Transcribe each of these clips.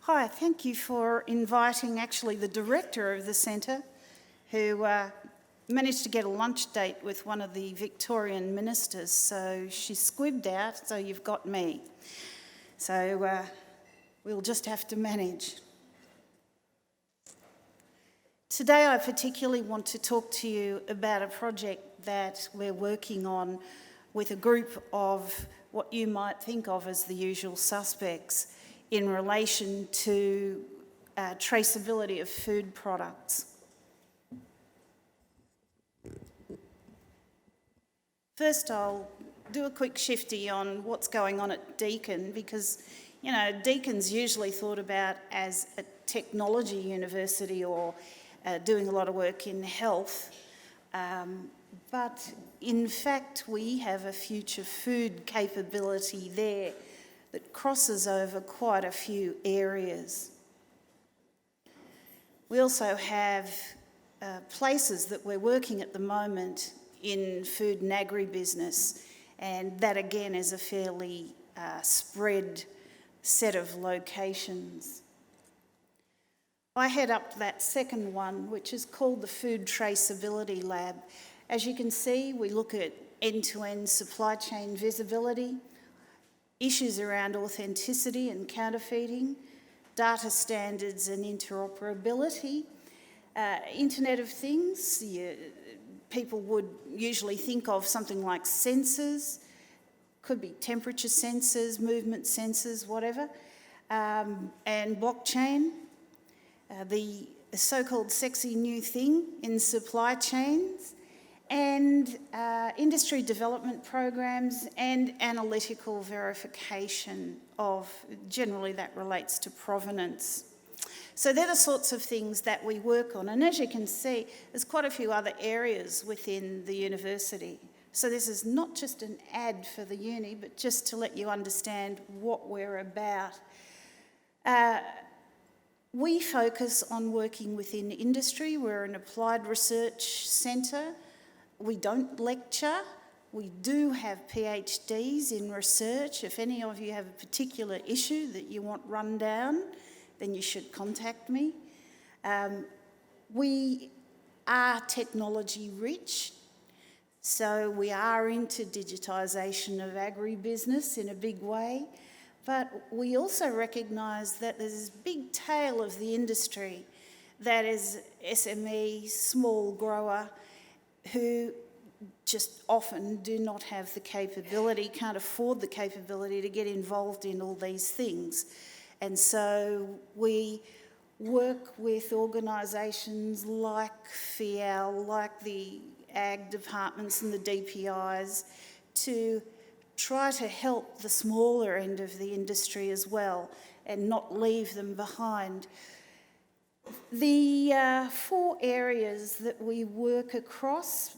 Hi, thank you for inviting actually the director of the centre who managed to get a lunch date with one of the Victorian ministers, so she squibbed out, so you've got me. So we'll just have to manage. Today I particularly want to talk to you about a project that we're working on with a group of what you might think of as the usual suspects in relation to traceability of food products. First, I'll do a quick shifty on what's going on at Deakin because, you know, Deakin's usually thought about as a technology university or doing a lot of work in health. But in fact, we have a future food capability there that crosses over quite a few areas. We also have places that we're working at the moment in food and agribusiness, and that again is a fairly spread set of locations. I head up that second one, which is called the Food Traceability Lab. As you can see, we look at end-to-end supply chain visibility, issues around authenticity and counterfeiting, data standards and interoperability, Internet of Things. People would usually think of something like sensors, could be temperature sensors, movement sensors, whatever, and blockchain, the so-called sexy new thing in supply chains, and industry development programs and analytical verification of, generally that relates to provenance. So they're the sorts of things that we work on. And as you can see, there's quite a few other areas within the university. So this is not just an ad for the uni, but just to let you understand what we're about. We focus on working within industry. We're an applied research centre. We don't lecture. We do have PhDs in research. If any of you have a particular issue that you want run down, then you should contact me. We are technology rich, so we are into digitisation of agribusiness in a big way, but we also recognise that there's this big tail of the industry that is SME, small grower, who just often do not have the capability, can't afford the capability to get involved in all these things. And so we work with organisations like FIAL, like the ag departments and the DPIs, to try to help the smaller end of the industry as well and not leave them behind. The 4 areas that we work across: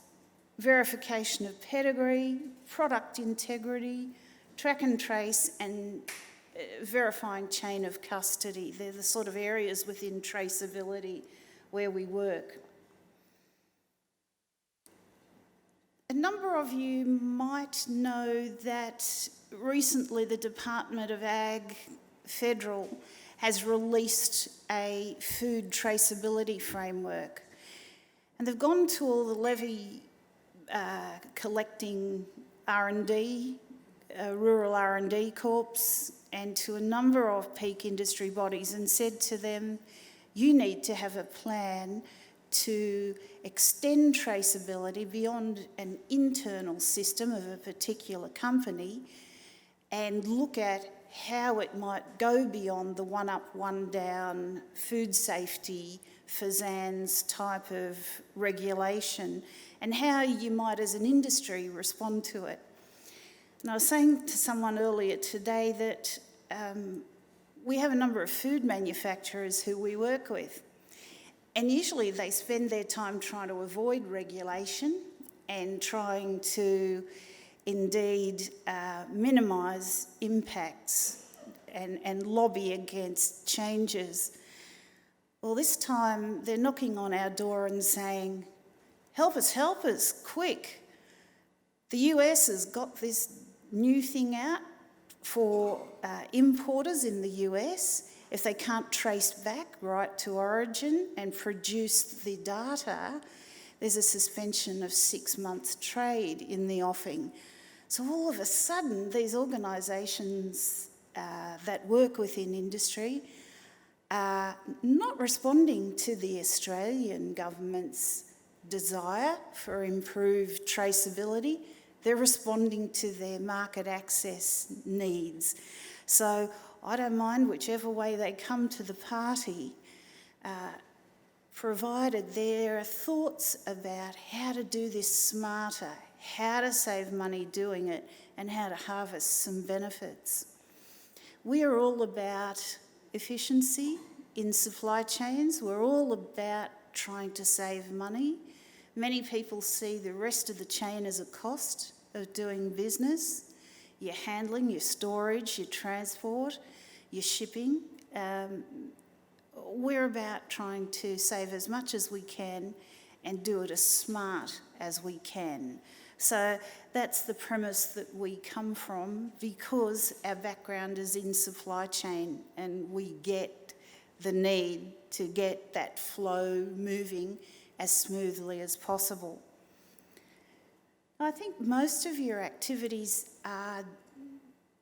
verification of pedigree, product integrity, track and trace, and verifying chain of custody. They're the sort of areas within traceability where we work. A number of you might know that recently the Department of Ag Federal has released a food traceability framework, and they've gone to all the levy collecting R&D, rural R&D corps, and to a number of peak industry bodies and said to them, you need to have a plan to extend traceability beyond an internal system of a particular company and look at how it might go beyond the one up, one down food safety, FSANZ type of regulation, and how you might as an industry respond to it. And I was saying to someone earlier today that we have a number of food manufacturers who we work with, and usually they spend their time trying to avoid regulation and trying to indeed minimise impacts and lobby against changes. Well, this time they're knocking on our door and saying, help us, quick. The US has got this new thing out for importers in the US, if they can't trace back right to origin and produce the data, there's a suspension of 6 months trade in the offing. So all of a sudden, these organisations that work within industry are not responding to the Australian government's desire for improved traceability. They're responding to their market access needs. So I don't mind whichever way they come to the party, provided there are thoughts about how to do this smarter, how to save money doing it, and how to harvest some benefits. We are all about efficiency in supply chains. We're all about trying to save money. Many people see the rest of the chain as a cost of doing business. Your handling, your storage, your transport, your shipping. We're about trying to save as much as we can and do it as smart as we can. So that's the premise that we come from, because our background is in supply chain and we get the need to get that flow moving as smoothly as possible. I think most of your activities are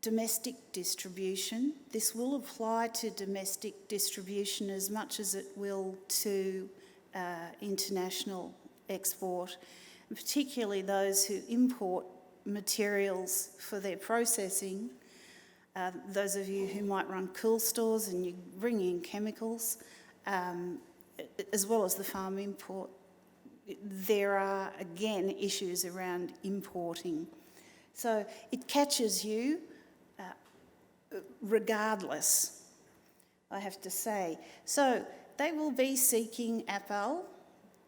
domestic distribution. This will apply to domestic distribution as much as it will to international export, and particularly those who import materials for their processing. Those of you who might run cool stores and you bring in chemicals, as well as the farm import. There are, again, issues around importing. So it catches you regardless, I have to say. So they will be seeking APAL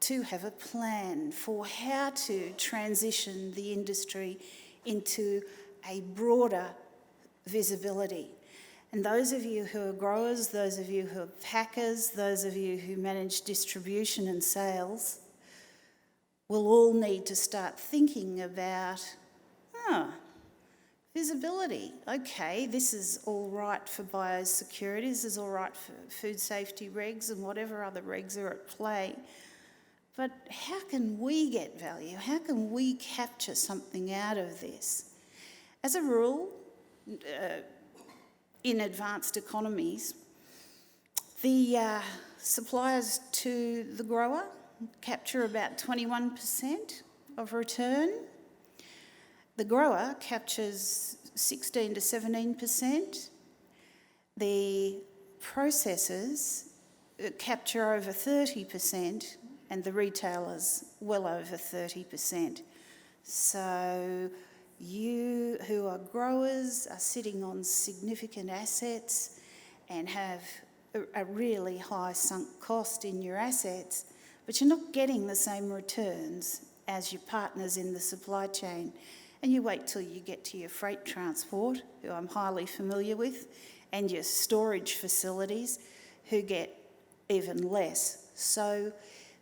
to have a plan for how to transition the industry into a broader visibility. And those of you who are growers, those of you who are packers, those of you who manage distribution and sales will all need to start thinking about, visibility. Okay, this is all right for biosecurity, this is all right for food safety regs and whatever other regs are at play. But how can we get value? How can we capture something out of this? As a rule, in advanced economies, the suppliers to the grower capture about 21% of return. The grower captures 16 to 17%. The processors capture over 30%, and the retailers well over 30%. So you who are growers are sitting on significant assets and have a really high sunk cost in your assets, but you're not getting the same returns as your partners in the supply chain. And you wait till you get to your freight transport, who I'm highly familiar with, and your storage facilities, who get even less. So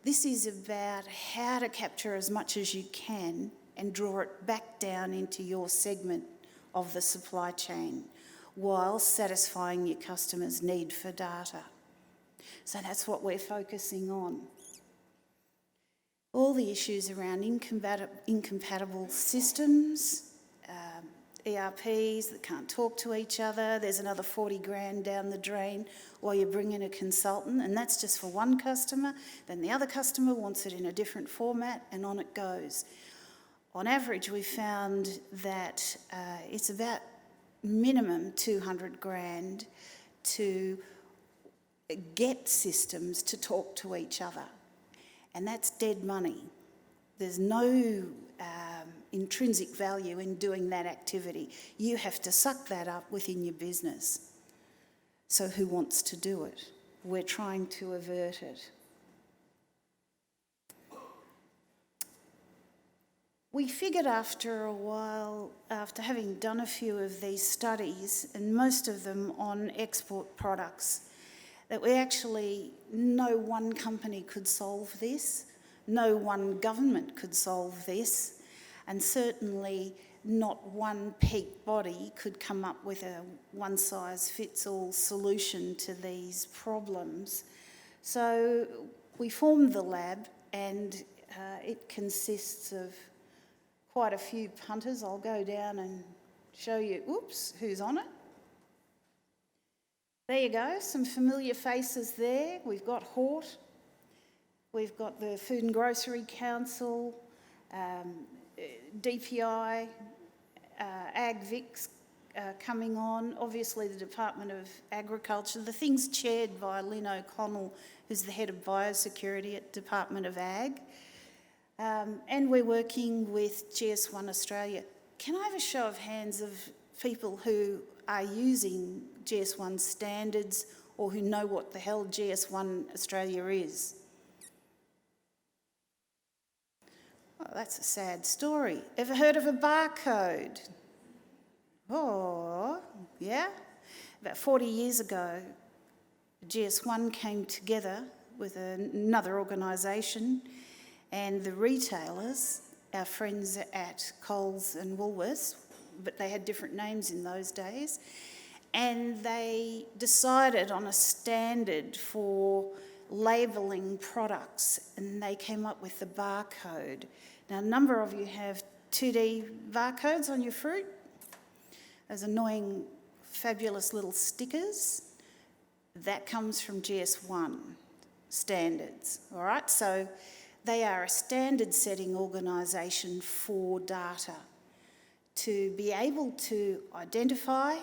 this is about how to capture as much as you can and draw it back down into your segment of the supply chain while satisfying your customers' need for data. So that's what we're focusing on. All the issues around incompatible systems, ERPs that can't talk to each other. There's another 40 grand down the drain while you bring in a consultant, and that's just for one customer. Then the other customer wants it in a different format, and on it goes. On average, we found that it's about minimum 200 grand to get systems to talk to each other. And that's dead money. There's no intrinsic value in doing that activity. You have to suck that up within your business. So who wants to do it? We're trying to avert it. We figured after a while, after having done a few of these studies, and most of them on export products, that no one company could solve this, no one government could solve this, and certainly not one peak body could come up with a one-size-fits-all solution to these problems. So we formed the lab, and it consists of quite a few punters. I'll go down and show you, who's on it. There you go, some familiar faces there. We've got Hort, we've got the Food and Grocery Council, DPI, AgVix coming on, obviously the Department of Agriculture. The thing's chaired by Lynn O'Connell, who's the head of biosecurity at Department of Ag. And we're working with GS1 Australia. Can I have a show of hands of people who are using GS1 standards or who know what the hell GS1 Australia is? Oh, that's a sad story. Ever heard of a barcode? Oh, yeah. About 40 years ago, GS1 came together with another organisation, and the retailers, our friends at Coles and Woolworths, but they had different names in those days, and they decided on a standard for labelling products, and they came up with the barcode. Now, a number of you have 2D barcodes on your fruit, those annoying, fabulous little stickers. That comes from GS1 standards, all right? So they are a standard-setting organisation for data to be able to identify,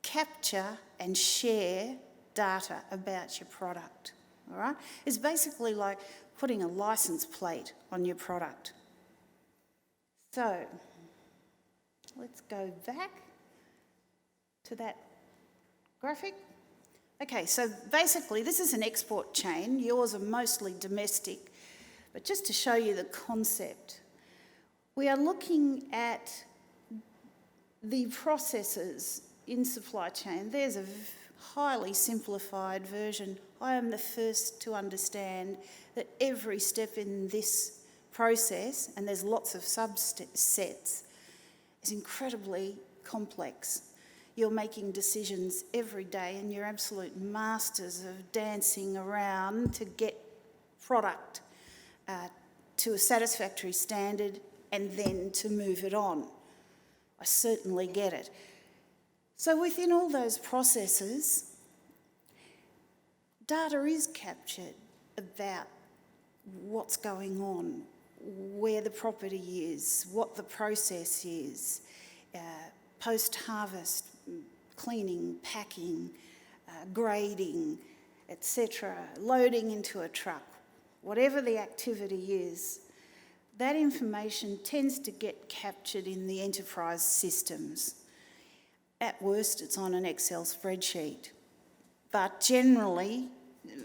capture and share data about your product, all right? It's basically like putting a licence plate on your product. So let's go back to that graphic. Okay, so basically this is an export chain. Yours are mostly domestic, but just to show you the concept, we are looking at the processes in supply chain. There's a highly simplified version. I am the first to understand that every step in this process, and there's lots of subsets, is incredibly complex. You're making decisions every day and you're absolute masters of dancing around to get product to a satisfactory standard and then to move it on. I certainly get it. So within all those processes, data is captured about what's going on, where the property is, what the process is, post-harvest, cleaning, packing, grading, etc., loading into a truck, whatever the activity is, that information tends to get captured in the enterprise systems. At worst, it's on an Excel spreadsheet. But generally,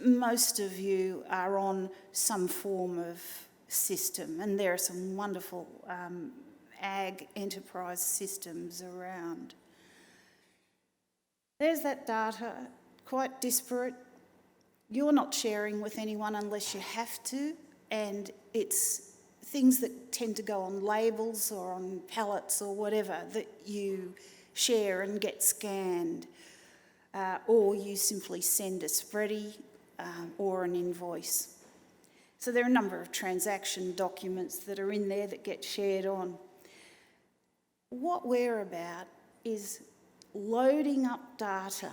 most of you are on some form of system, and there are some wonderful ag enterprise systems around. There's that data, quite disparate. You're not sharing with anyone unless you have to, and it's things that tend to go on labels or on pallets or whatever that you share and get scanned, or you simply send a spreadsheet or an invoice. So there are a number of transaction documents that are in there that get shared on. What we're about is loading up data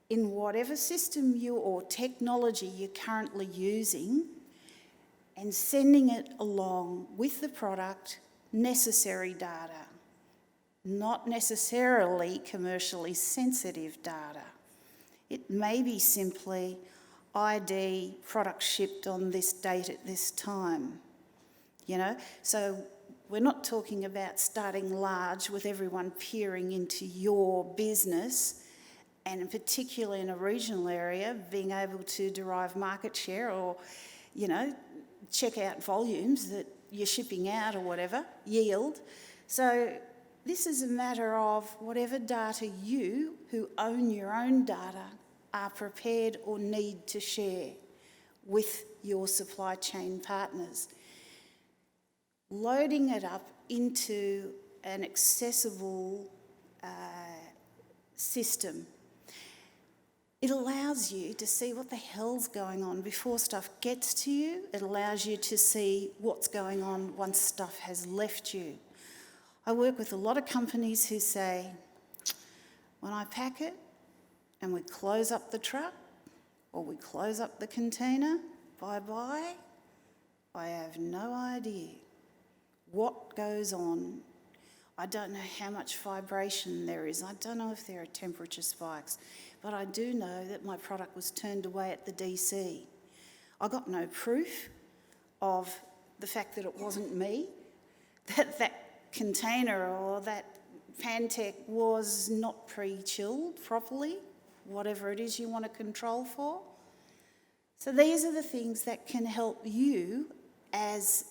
in whatever system or technology you're currently using and sending it along with the product, necessary data, not necessarily commercially sensitive data. It may be simply ID, product shipped on this date at this time, you know? So we're not talking about starting large with everyone peering into your business, and particularly in a regional area, being able to derive market share or, you know, check out volumes that you're shipping out or whatever, yield. So this is a matter of whatever data you, who own your own data, are prepared or need to share with your supply chain partners. Loading it up into an accessible system. It allows you to see what the hell's going on before stuff gets to you. It allows you to see what's going on once stuff has left you. I work with a lot of companies who say, when I pack it and we close up the truck or we close up the container, bye-bye, I have no idea what goes on. I don't know how much vibration there is. I don't know if there are temperature spikes, but I do know that my product was turned away at the DC. I got no proof of the fact that it wasn't me, that that container or that Pantech was not pre-chilled properly, whatever it is you want to control for. So these are the things that can help you as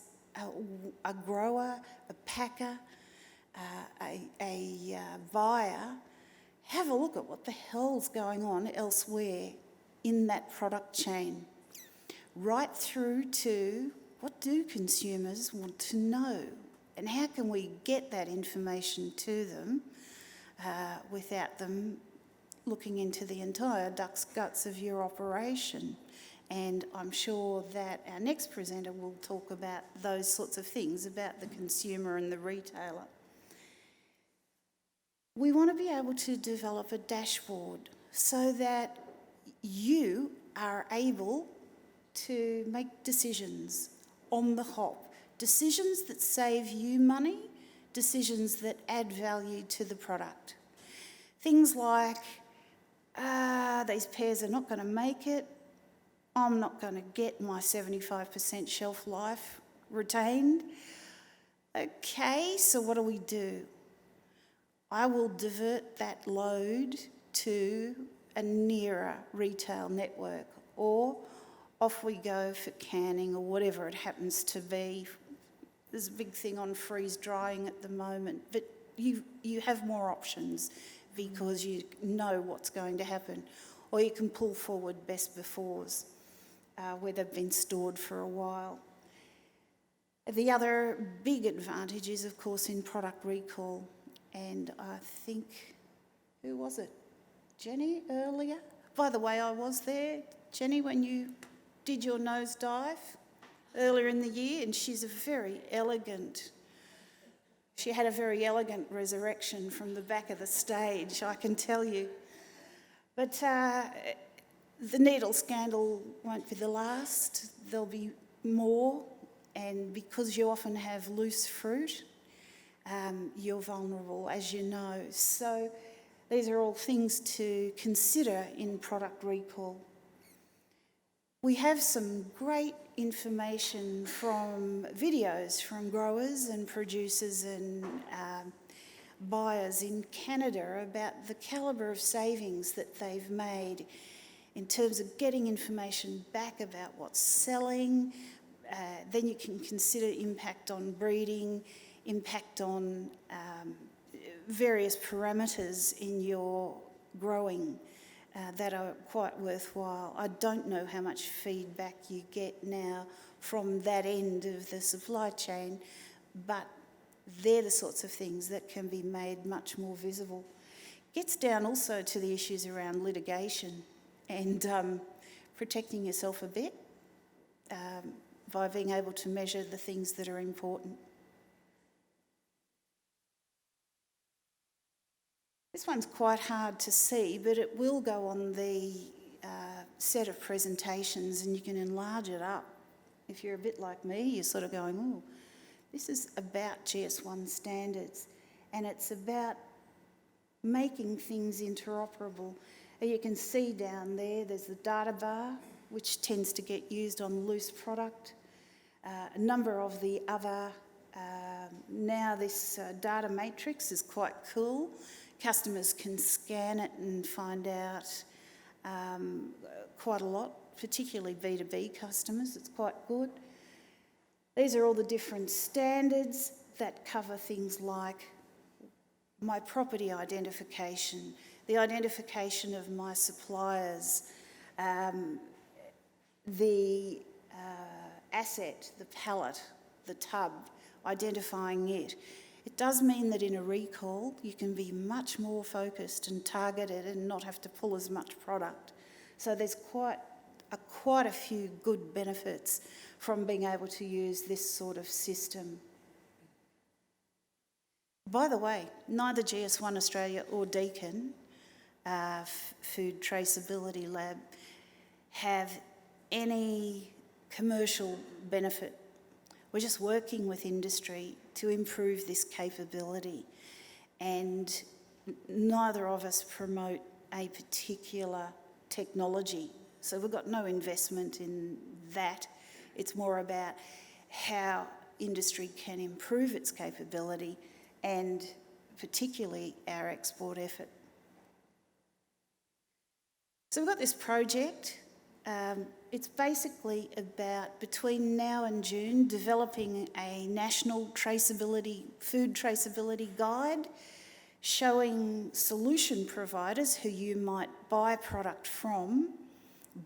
a grower, a packer, a buyer, have a look at what the hell's going on elsewhere in that product chain, right through to what do consumers want to know and how can we get that information to them without them looking into the entire duck's guts of your operation. And I'm sure that our next presenter will talk about those sorts of things, about the consumer and the retailer. We want to be able to develop a dashboard so that you are able to make decisions on the hop, decisions that save you money, decisions that add value to the product. Things like, these pears are not going to make it, I'm not going to get my 75% shelf life retained. Okay, so what do? I will divert that load to a nearer retail network, or off we go for canning or whatever it happens to be. There's a big thing on freeze drying at the moment, but you have more options because you know what's going to happen. Or you can pull forward best befores where they've been stored for a while. The other big advantage is, of course, in product recall. And I think, who was it? Jenny earlier? By the way, I was there, Jenny, when you did your nosedive earlier in the year, and she had a very elegant resurrection from the back of the stage, I can tell you. But the needle scandal won't be the last. There'll be more, and because you often have loose fruit, you're vulnerable, as you know. So these are all things to consider in product recall. We have some great information from videos from growers and producers and buyers in Canada about the calibre of savings that they've made in terms of getting information back about what's selling. Then you can consider impact on breeding, impact on various parameters in your growing that are quite worthwhile. I don't know how much feedback you get now from that end of the supply chain, but they're the sorts of things that can be made much more visible. Gets down also to the issues around litigation and protecting yourself a bit by being able to measure the things that are important. This one's quite hard to see, but it will go on the set of presentations and you can enlarge it up. If you're a bit like me, you're sort of going, oh, this is about GS1 standards and it's about making things interoperable. And you can see down there's the data bar, which tends to get used on loose product. A number of the other, now this data matrix is quite cool. Customers can scan it and find out quite a lot, particularly B2B customers. It's quite good. These are all the different standards that cover things like my property identification, the identification of my suppliers, the asset, the pallet, the tub, identifying it. It does mean that in a recall, you can be much more focused and targeted and not have to pull as much product. So there's quite a few good benefits from being able to use this sort of system. By the way, neither GS1 Australia or Deakin, Food Traceability Lab, have any commercial benefit. We're just working with industry to improve this capability, and neither of us promote a particular technology. So we've got no investment in that. It's more about how industry can improve its capability and particularly our export effort. So we've got this project. It's basically about, between now and June, developing a national food traceability guide, showing solution providers who you might buy product from,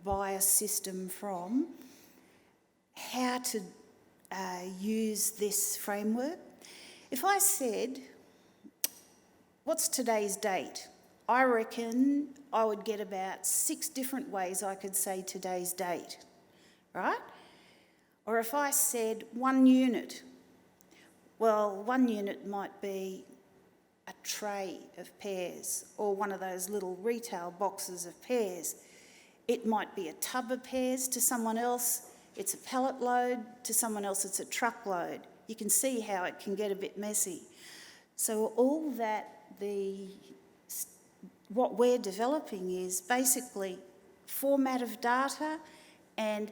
buy a system from, how to use this framework. If I said, what's today's date? I reckon I would get about 6 different ways I could say today's date, right? Or if I said 1 unit, well, 1 unit might be a tray of pears or one of those little retail boxes of pears. It might be a tub of pears to someone else. It's a pallet load. To someone else, it's a truckload. You can see how it can get a bit messy. So all that what we're developing is basically format of data and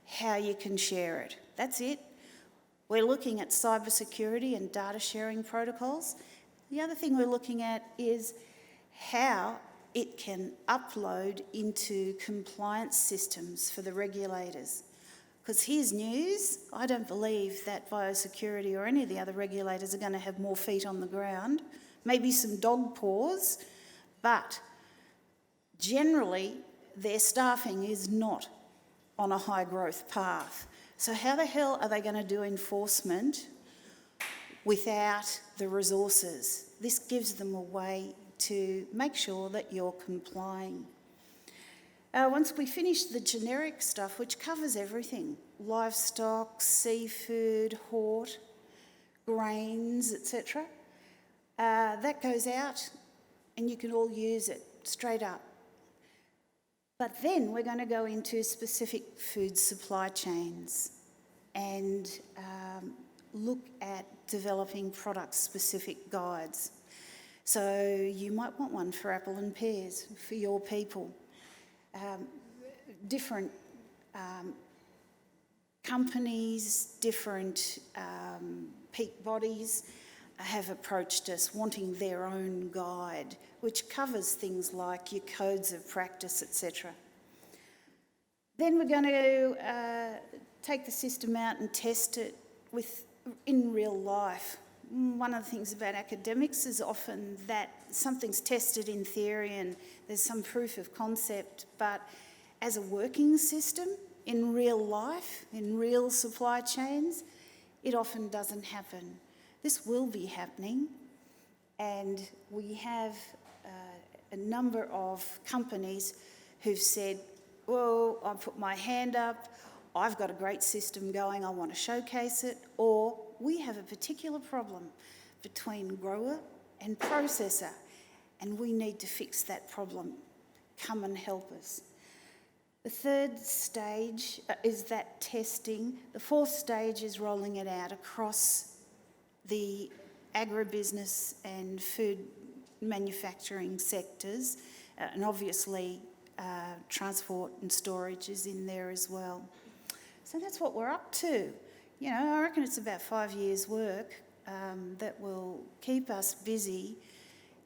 how you can share it. That's it. We're looking at cybersecurity and data sharing protocols. The other thing we're looking at is how it can upload into compliance systems for the regulators. Because here's news, I don't believe that biosecurity or any of the other regulators are going to have more feet on the ground, maybe some dog paws, but generally their staffing is not on a high growth path. So how the hell are they going to do enforcement without the resources? This gives them a way to make sure that you're complying. Once we finish the generic stuff, which covers everything, livestock, seafood, hort, grains, etc., that goes out and you can all use it straight up. But then we're going to go into specific food supply chains and look at developing product-specific guides. So you might want one for apple and pears for your people. Different companies, different peak bodies have approached us wanting their own guide, which covers things like your codes of practice, etc. Then we're going to take the system out and test it in real life. One of the things about academics is often that something's tested in theory and there's some proof of concept, but as a working system, in real life, in real supply chains, it often doesn't happen. This will be happening, and we have a number of companies who've said, well, I put my hand up, I've got a great system going, I want to showcase it, or we have a particular problem between grower and processor, and we need to fix that problem. Come and help us. The third stage is that testing. The fourth stage is rolling it out across the agribusiness and food manufacturing sectors, and obviously transport and storage is in there as well. So that's what we're up to. You know, I reckon it's about 5 years' work that will keep us busy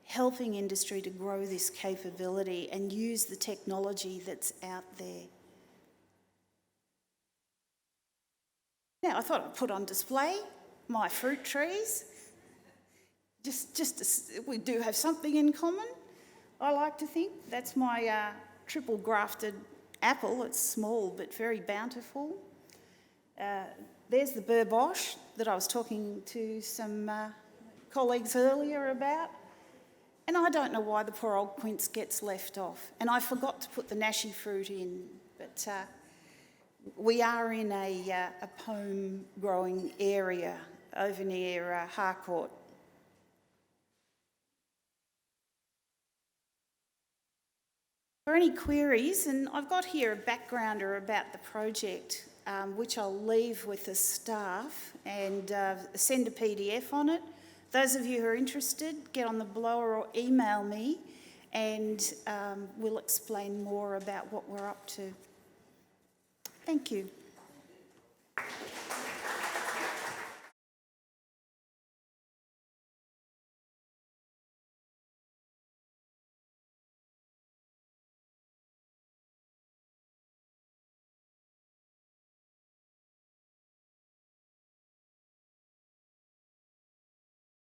helping industry to grow this capability and use the technology that's out there. Now, I thought I'd put on display my fruit trees. We do have something in common, I like to think. That's my triple grafted apple. It's small but very bountiful. There's the burbosh that I was talking to some colleagues earlier about. And I don't know why the poor old quince gets left off. And I forgot to put the nashi fruit in, but we are in a pome growing area over near Harcourt. For any queries, and I've got here a backgrounder about the project, which I'll leave with the staff and send a PDF on it. Those of you who are interested, get on the blower or email me and we'll explain more about what we're up to. Thank you.